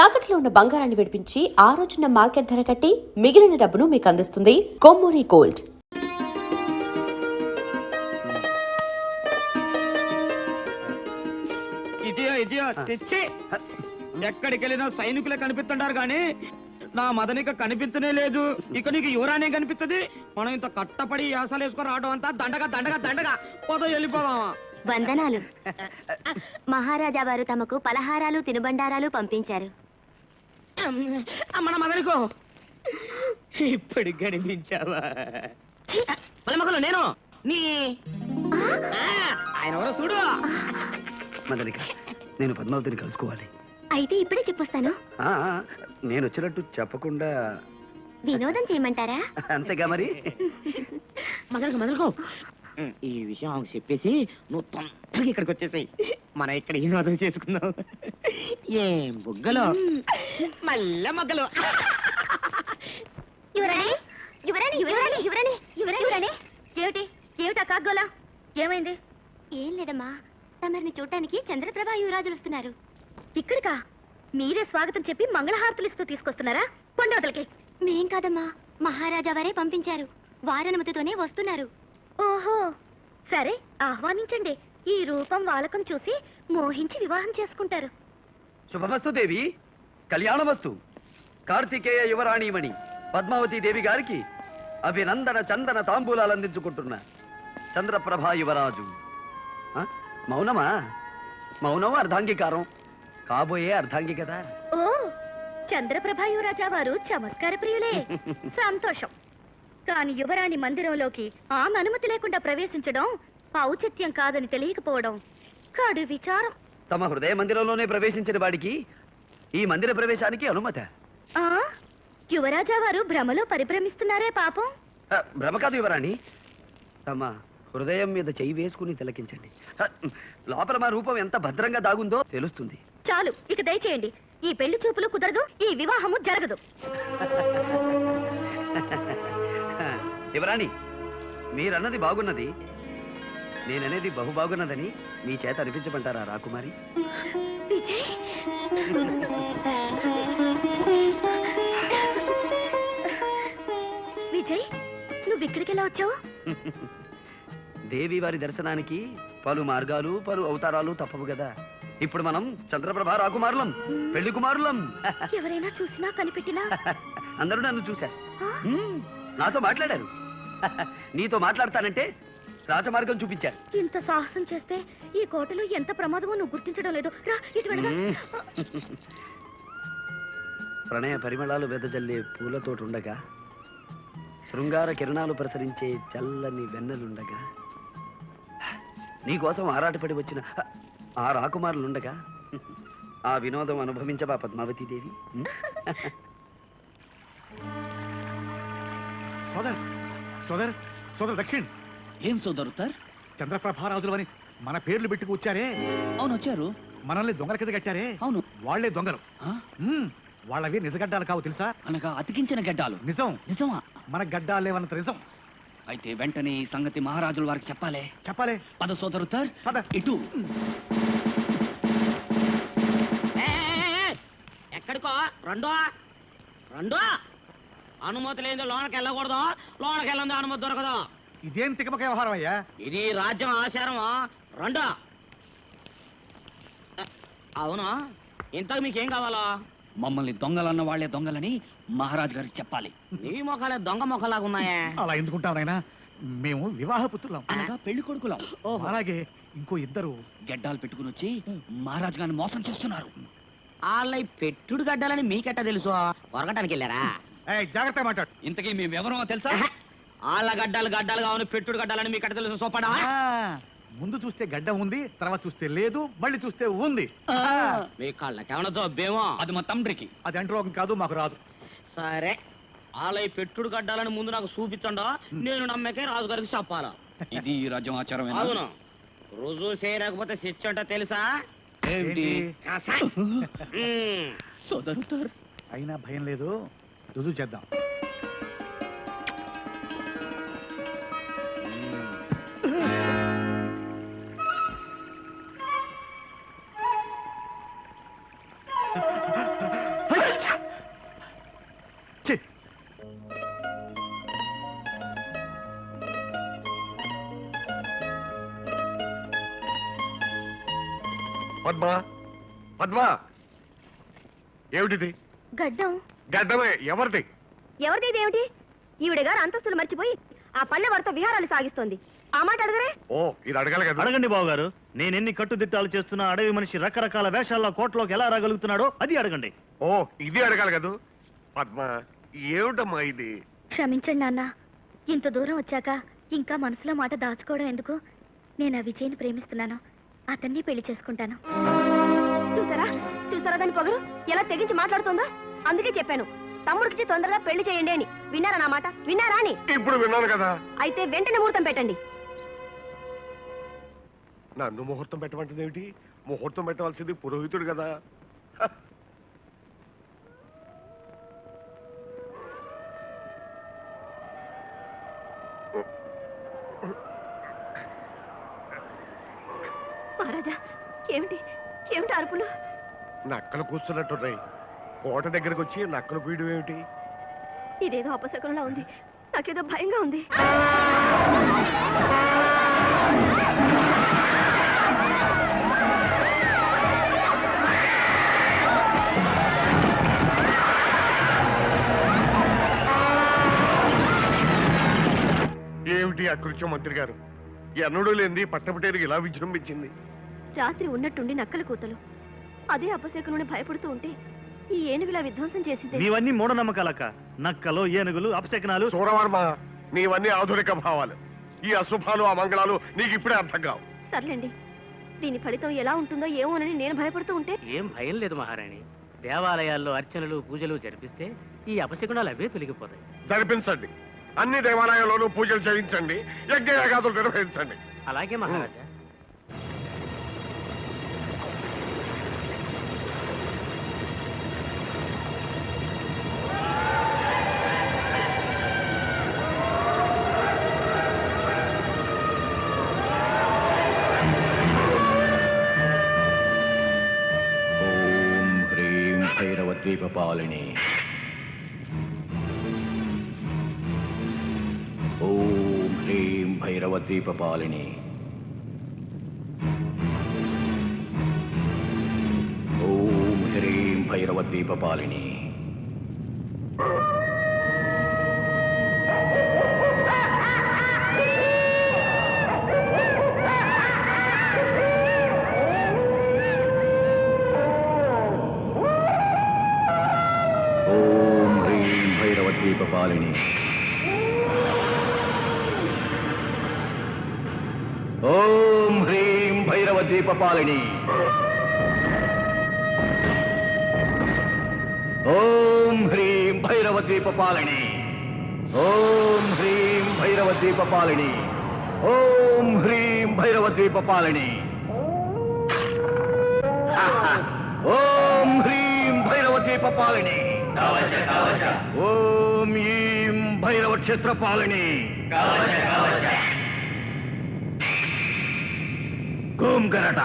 తాకట్లో ఉన్న బంగారాన్ని విడిపించి ఆ రోజున మార్కెట్ ధర కట్టి మిగిలిన డబ్బును మీకు అందిస్తుంది కొమ్మూరి గోల్డ్. ఎక్కడికి వెళ్ళినా సైనికులే కనిపిస్తుంటారు కానీ నా మదనిక కనిపించనే లేదు. ఇక నీకు యువరానే కనిపిస్తుంది. మనం ఇంత కట్టపడి యాసలు వేసుకొని రావడం అంతా దండగా దండగా దండగా పోదో వెళ్ళిపోదామా. వందనాలు. మహారాజా వారు తమకు పలహారాలు తినుబండారాలు పంపించారు. మన మదనికో ఇప్పుడు కనిపించావా? మగలు నేను నీ ఆయన ఎవరో చూడు. మదనిక, నేను పద్మావతిని కలుసుకోవాలి. అయితే ఇప్పుడే చెప్పొస్తాను. నేను వచ్చినట్టు చెప్పకుండా వినోదం చేయమంటారా? అంతేగా మరి. మదనకో ఈ విషయం ఆమెకు చెప్పేసి నువ్వు తొందరగా ఇక్కడికి వచ్చేసాయి. మనం ఇక్కడ వినోదం చేసుకుందాం. ఏం బుగ్గలో మల్ల మొగ్గలు. యువరాణి యువరాణి యువరాణి యువరాణి యువరాణి యువరాణి ఏమిటి ఏమిటా కాగ్గోలా? ఏమైంది? ఏం లేదమ్మా, తమరిని చూడటానికి చంద్రప్రభ యువరాజులు వస్తున్నారు. ఇక్కడికా? మీరే స్వాగతం చెప్పి మంగళహారతులు ఇస్తూ తీసుకొస్తున్నారా? పండవతలకి. మేం కాదమ్మా, మహారాజా వారే పంపించారు. వారనుమతితోనే వస్తున్నారు. ఓహో సరే, ఆహ్వానించండి. ఈ రూపం వాలకం చూసి మోహించి వివాహం చేసుకుంటారు. శుభమస్తు దేవి, కళ్యాణమస్తు. కార్తికేయ యువరాణిమణి పద్మావతి దేవి గారికి అభినందన చందన తాంబూలాలు అందించుకుంటున్నా చంద్రప్రభా యువరాజు. మౌనమా? మౌనం అర్ధాంగీకారం, కాబోయే అర్ధాంగి కదా. ఓ, చంద్రప్రభ యువరాజా వారు చమత్కార ప్రియులే. సంతోషం. కాని యువరాణి మందిరంలోకి ఆమె అనుమతి లేకుండా ప్రవేశించడం ఔచిత్యం కాదని తెలియకపోవడం కాడు విచారం. తమ హృదయ మందిరంలోనే ప్రవేశించిన వాడికి ఈ మందిర ప్రవేశానికి అనుమత? యువరాజా వారు భ్రమలో పరిభ్రమిస్తున్నారే పాపం. భ్రమ కాదు యువరాణి, తమ హృదయం మీద చెయ్యి వేసుకుని తిలకించండి. లోపల మా రూపం ఎంత భద్రంగా దాగుందో తెలుస్తుంది. చాలు, ఇక దయచేయండి. ఈ పెళ్లి చూపులు కుదరదు, ఈ వివాహము జరగదు. యువరాణి, మీరన్నది బాగున్నది, నేననేది బహు బాగున్నదని మీ చేత అనిపించమంటారా రాకుమారి? విజయ్, నువ్వు ఇక్కడికి ఎలా వచ్చావు? దేవి వారి దర్శనానికి పలు మార్గాలు పలు అవతారాలు తప్పవు కదా. ఇప్పుడు మనం చంద్రప్రభ రాకుమారులం, పెళ్లి కుమారులం. ఎవరైనా చూసినా కనిపెట్టినా అందరూ నన్ను చూశారు, నాతో మాట్లాడారు. నీతో మాట్లాడతానంటే రాజమార్గం చూపించారు. ఇంత సాహసం చేస్తే ఈ కోటలో ఎంత ప్రమాదమో నువ్వు గుర్తించడం లేదు. రా, ఇటు వెళదాం. ప్రణయ పరిమళాలు వెదజల్లే పూలతోటుండగా, శృంగార కిరణాలు ప్రసరించే చల్లని వెన్నెలుండగా, నీకోసం ఆరాటపడి వచ్చిన ఆ రాకుమారులుండగా ఆ వినోదం అనుభవించవా పద్మావతీదేవి? సోదర్ సోదర్ సోదర్ దక్షిణ్. ఏం సోదరు సార్? చంద్రప్రభారాజులు అని మన పేర్లు పెట్టుకు వచ్చారే. అవును, వచ్చారు. మనల్ని దొంగల కింద కట్టారే. అవును, వాళ్లే దొంగలు. వాళ్ళవి నిజగడ్డాలు కావు తెలుసా? అనగా అతికించిన గడ్డాలు. నిజం. నిజమా? మన గడ్డాలేవన్నంత నిజం. అయితే వెంటనే ఈ సంగతి మహారాజుల వారికి చెప్పాలి. చెప్పాలి. పద సోదరు సార్, పద. ఇటు. ఎక్కడికో రెండో రెండో అనుమతి లేని లోనకి వెళ్ళకూడదు, లోనకి వెళ్ళంది అనుమతి దొరకదు. ఇదేం తికమక వ్యవహారం అయ్యా? ఇది రాజ్యం ఆచారమా? రెండో. అవును, ఇంతకు మీకేం కావాలా? మమ్మల్ని దొంగలన్న వాళ్లే దొంగలని మహారాజు గారికి చెప్పాలి. నీ మొఖాలే దొంగ మొఖలాగా ఉన్నాయా? అలా ఎందుకుంటాం నాయనా, మేము వివాహ పుత్రులం. అనగా పెళ్లి కొడుకులం. అలాగే ఇంకో ఇద్దరు గడ్డాలు పెట్టుకుని వచ్చి మహారాజు గారిని మోసం చేస్తున్నారు. వాళ్ళ పెట్టుడు గడ్డాలని మీకెట్ట తెలుసు? కొరగటానికి వెళ్ళారా? జాగ్రత్త మాట్లాడు. ఇంతకీ మేమెవరో తెలుసా? వాళ్ళ గడ్డాలు గడ్డాలు కావాలి, పెట్టుడు గడ్డాలని మీకెట్ట తెలుసు? సోపడా. ముందు చూస్తే గడ్డ ఉంది, తర్వాత చూస్తే లేదు, మళ్ళీ చూస్తే ఉంది. మీ కళ్ళకేమన్నా జబ్బేమో? అది మా తండ్రికి. అది అంటరోగం కాదు, మాకు రాదు. సరే, వాళ్ళ పెట్టుడు గడ్డాలని ముందు నాకు చూపించండా, నేను నమ్మకే రాజుగారికి చెప్పాలా? ఇది రాజ్యం ఆచారం. అవును, రుజువు చేయలేకపోతే శిక్ష అంటే తెలుసా? ఏంటి? సోదరు అయినా భయం లేదు, రుజువు చేద్దాం. పద్మా పద్మా ఏమిటిది? గడ్డం గడ్డమే. ఎవరిది? ఎవరిది ఏమిటి? ఈవిడ గారు అంతస్తులు మర్చిపోయి ఆ పల్లె వారితో విహారాలు సాగిస్తోంది. ఆ మాట అడగరే? ఓ, ఇది అడగాలి కదా. అడగండి బావగారు. నేనెన్ని కట్టుదిట్టాలు చేస్తున్నా అడవి మనిషి రకరకాల వేషాల్లో కోటలోకి ఎలా రాగలుగుతున్నాడో అది అడగండి. ఓ, ఇది అడగాలి కదా. పద్మా, ఏమిటమ్మా ఇది? క్షమించండి నాన్న, ఇంత దూరం వచ్చాక ఇంకా మనసులో మాట దాచుకోవడం ఎందుకు? నేను ఆ విజయ్ని ప్రేమిస్తున్నాను, అతన్ని పెళ్లి చేసుకుంటాను. చూసారా చూసారా దాని పొగరు ఎలా తెగించి మాట్లాడుతుందో? అందుకే చెప్పాను తమ్ముడికి తొందరగా పెళ్లి చేయండి అని. విన్నారా నా మాట? విన్నారా అని? ఇప్పుడు విన్నాను కదా. అయితే వెంటనే ముహూర్తం పెట్టండి. నన్ను ముహూర్తం పెట్టమంటుంది ఏమిటి? ముహూర్తం పెట్టవలసింది పురోహితుడు కదా. హ. మహారాజా, ఏమిటి ఏమిటి అరుపులు? నక్కలు కూస్తున్నట్టున్నాయి. కోట దగ్గరకు వచ్చి నక్కలు కూయడం ఏమిటి? ఇదేదో అపశకునంలా ఉంది. నాకేదో భయంగా ఉంది. ఏమిటి అకృత్యం మంత్రి గారు? ఎన్నడూ లేనిది పట్టపటేరుకి ఇలా విజృంభించింది. రాత్రి ఉన్నట్టుండి నక్కల కూతలు. అదే అపశకునుని భయపడుతూ ఉంటే ఈ ఏనుగులా విధ్వంసం చేసింది. నీవన్నీ మూఢనమ్మకాలక్క. నక్కలు, ఏనుగులు, అపశకనాలు. సూరవర్మ, నీవన్నీ ఆధునిక భావాలు. ఈ అశుభాలు అమంగళాలు నీకు ఇప్పుడే అర్థం కావు. సర్లేండి, దీని ఫలితం ఎలా ఉంటుందో ఏమోనని నేను భయపడుతూ ఉంటే. ఏం భయం లేదు మహారాణి. దేవాలయాల్లో అర్చనలు పూజలు జరిపిస్తే ఈ అపశకునాలు అవే తొలగిపోతాయి. జరిపించండి. అన్ని దేవాలయాల్లోనూ పూజలు చేయించండి, యజ్ఞయాగాదులు నిర్వహించండి. అలాగే మహారాజా. ఓం హ్రీం భైరవద్వీపపాలిని. ఓం హ్రీం భైరవద్వీపపాలిని. ఓం హ్రీం భైరవద్వీపపాలిని. ఓం హ్రీం భైరవద్వీపపాలిని. ఓం హ్రీం భైరవద్వీపపాలిని. ఓం హ్రీం భైరవద్వీపపాలిని. ఓం హ్రీం భైరవద్వీపపాలిని. ఓం హ్రీం భైరవద్వీపపాలిని. ఓం హ్రీం భైరవద్వీపపాలిని. ఓం ఈం భైరవ క్షేత్రపాలిని. ఓం గరట.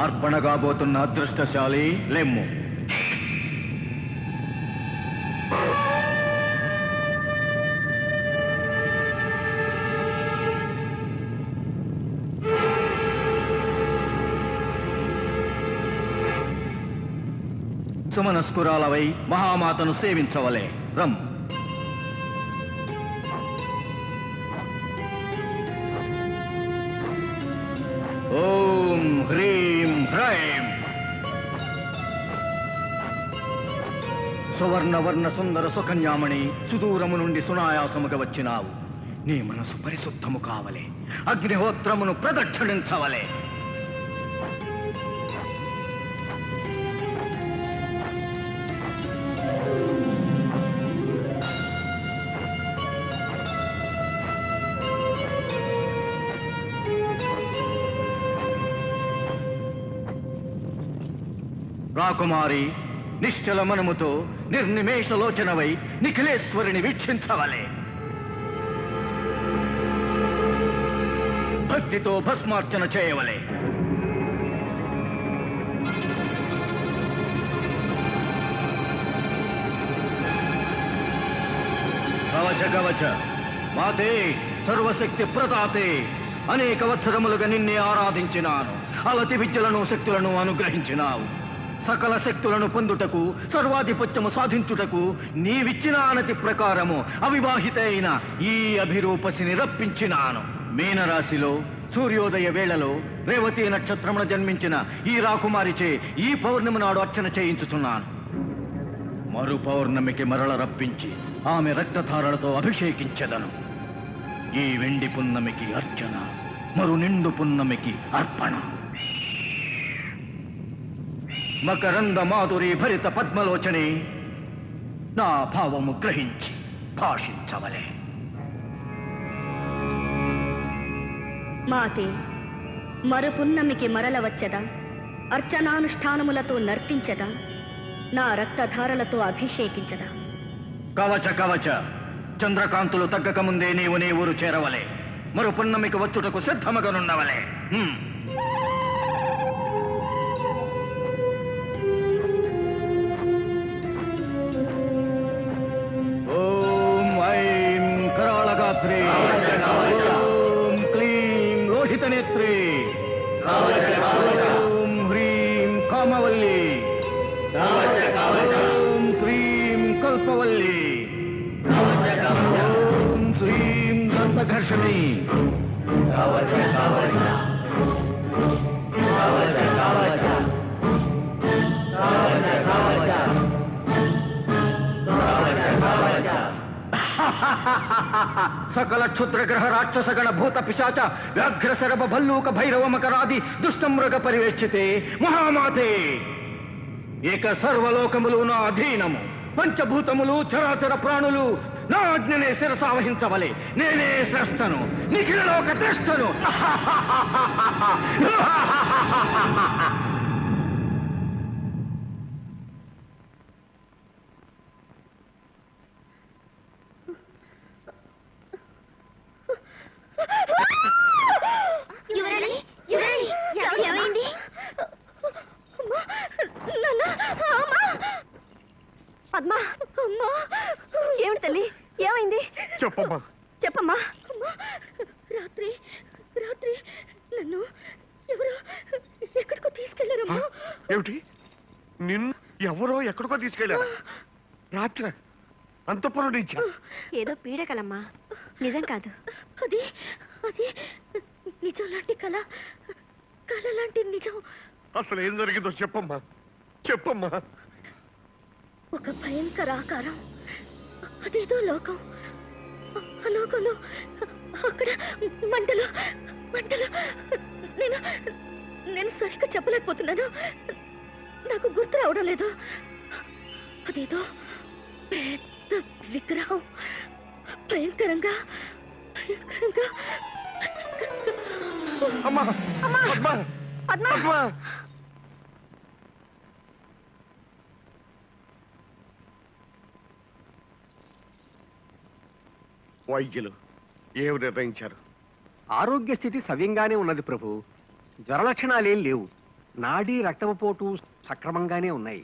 అర్పణ కాబోతున్న అదృష్టశాలి లెమ్ము. సుమనస్కురాలవై మహామాతను సేవించవలే. రమ్. ఓం హ్రీం హ్రైం. సువర్ణవర్ణ సుందర సుకన్యామణి, సుదూరము నుండి సునాయాసముగా వచ్చినావు. నీ మనసు పరిశుద్ధము కావలే, అగ్నిహోత్రమును ప్రదక్షిణించవలే. రాకుమారి, నిశ్చల మనముతో నిర్నిమేషలోచనవై నిఖిలేశ్వరిని వీక్షించవలే. భక్తితో భస్మార్చన చేయవలే. కవచ కవచ మాతే, సర్వశక్తి ప్రదాతే, అనేక వత్సరములుగా నిన్నే ఆరాధించినాను. అలతి విద్యలను శక్తులను అనుగ్రహించినావు. సకల శక్తులను పొందుటకు, సర్వాధిపత్యము సాధించుటకు నీవిచ్చిన ఆనతి ప్రకారము అవివాహిత అయిన ఈ అభిరూపసిని రప్పించినాను. మీనరాశిలో సూర్యోదయ వేళలో రేవతి నక్షత్రమున జన్మించిన ఈ రాకుమారిచే ఈ పౌర్ణమి నాడు అర్చన చేయించుచున్నాను. మరు పౌర్ణమికి మరల రప్పించి ఆమె రక్తధారలతో అభిషేకించెదను. ఈ వెండి పున్నమికి అర్చన, మరు నిండు పున్నమికి అర్పణ. మకరంద మాధురి భరిత పద్మలోచని, నా భావము గ్రహించి భాషించవలే. మాతే, మరుపున్నమికి మరల వచ్చదా, అర్చనానుష్ఠానములతో నర్తించదా, నా రక్తధారలతో అభిషేకించదా. కవచ కవచ, చంద్రకాంతులు తగ్గక ముందే నీవు నీ ఊరు చేరవలే. మరు పున్నమికి వచ్చుటకు సిద్ధమగనుండవలే. ఓం ఐం కరాళగాత్రి, ఓం క్లీం లోహితనేత్రి, ఓం హ్రీం కామవల్లి, ఓం శ్రీం కల్పవల్లి, ఓం శ్రీం దంతఘర్షణి. సకల క్షుద్రగ్రహ రాక్షసగణ భూత పిశాచ వ్యాఘ్ర శరభ భల్లూక భైరవ మకరాది దుష్టమృగ పరివేక్షితే మహామాతే, ఏక సర్వలోకములు నా అధీనము. పంచభూతములు చరాచర ప్రాణులు నా ఆజ్ఞనే శిరసావహించవలే. నేనే శ్రేష్ఠను, నిఖిలలోక శ్రేష్ఠను. యువరాణి, యువరాణి, ఏమైంది? పద్మా, అమ్మా, ఏమిటి తల్లి, ఏమైంది? చెప్పమ్మా. చెప్పమ్మా. రాత్రి రాత్రి నన్ను ఎవరో ఎక్కడికో తీసుకెళ్లారమ్మా. ఏమిటి? నిన్ను ఎవరో ఎక్కడికో తీసుకెళ్ళారా? రాత్రి అంతఃపురం నుంచా? ఏదో పీడకలమ్మా, నిజం కాదు. అది అది నిజం లాంటి కళ, కళ లాంటి నిజం. అసలు ఏం జరిగిందో చెప్పమ్మా, చెప్పమ్మా. ఒక భయంకర ఆకారం, అదేదో లోకం. ఆ లోకంలో అక్కడ మంటలు మంటలు. నేను నేను సరిగ్గా చెప్పలేకపోతున్నాను, నాకు గుర్తు రావడం లేదు. అదేదో పెద్ద విగ్రహం, భయంకరంగా భయంకరంగా. అమ్మా పద్మ పద్మ పద్మ వైద్యులు ఏమి నిర్ణయించారు? ఆరోగ్య స్థితి సవ్యంగానే ఉన్నది ప్రభు. జ్వరలక్షణాలేం లేవు. నాడీ రక్తపోటు సక్రమంగానే ఉన్నాయి.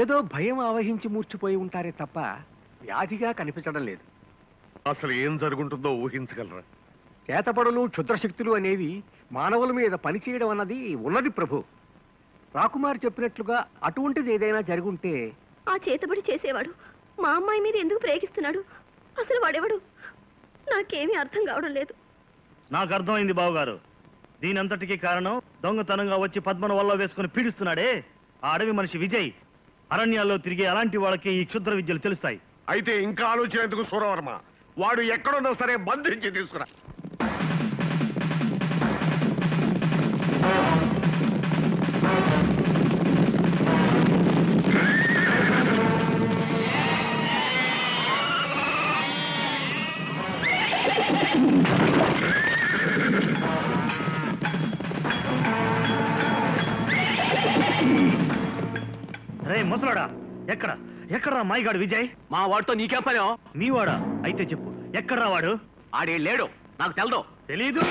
ఏదో భయం ఆవహించి మూర్చిపోయి ఉంటారే తప్ప వ్యాధిగా కనిపించడం లేదు. అసలు ఏం జరుగుంటుందో ఊహించగలరా? చేతపడులు క్షుద్రశక్తులు అనేవి మానవుల మీద పనిచేయడం అన్నది ఉన్నది ప్రభు. రాకుమారి చెప్పినట్లుగా అటువంటిది ఏదైనా జరుగుంటే ఆ చేతబడి చేసేవాడు మా అమ్మాయి మీద ఎందుకు ప్రేగిస్తున్నాడు? అసలు వాడెవడు? నాకేమీ అర్థం కావడం లేదు. నాకు అర్థమైంది బావగారు. దీనంతటికీ కారణం దొంగతనంగా వచ్చి పద్మను వల్ల వేసుకుని పీడిస్తున్నాడే ఆ అడవి మనిషి విజయ్. అరణ్యాల్లో తిరిగే అలాంటి వాళ్ళకి ఈ క్షుద్ర విద్యలు తెలుస్తాయి. అయితే ఇంకా ఆలోచన ఎందుకు సూరవర్మ? వాడు ఎక్కడున్నా సరే బంధించి తీసుకురా. రే ముసలాడా, ఎక్కడ ఎక్కడ్రా మాయగాడు విజయ్? మా వాడితో నీకేం పని? మీ వాడా? అయితే చెప్పు, ఎక్కడ్రా వాడు? ఆడే లేడు, నాకు తెలదు. తెలీదు?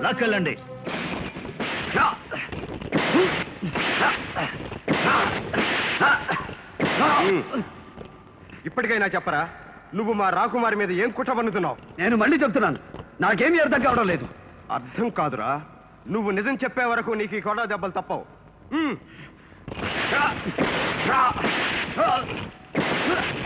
లాక్కెళ్ళండి. ఇప్పటికైనా చెప్పరా, నువ్వు మా రాకుమారి మీద ఏం కుట్ర పన్నుతున్నావు? నేను మళ్ళీ చెప్తున్నాను, నాకేమీ అర్థం కావడం లేదు. అర్థం కాదురా, నువ్వు నిజం చెప్పే వరకు నీకు ఈ కొడ దెబ్బలు తప్పవు.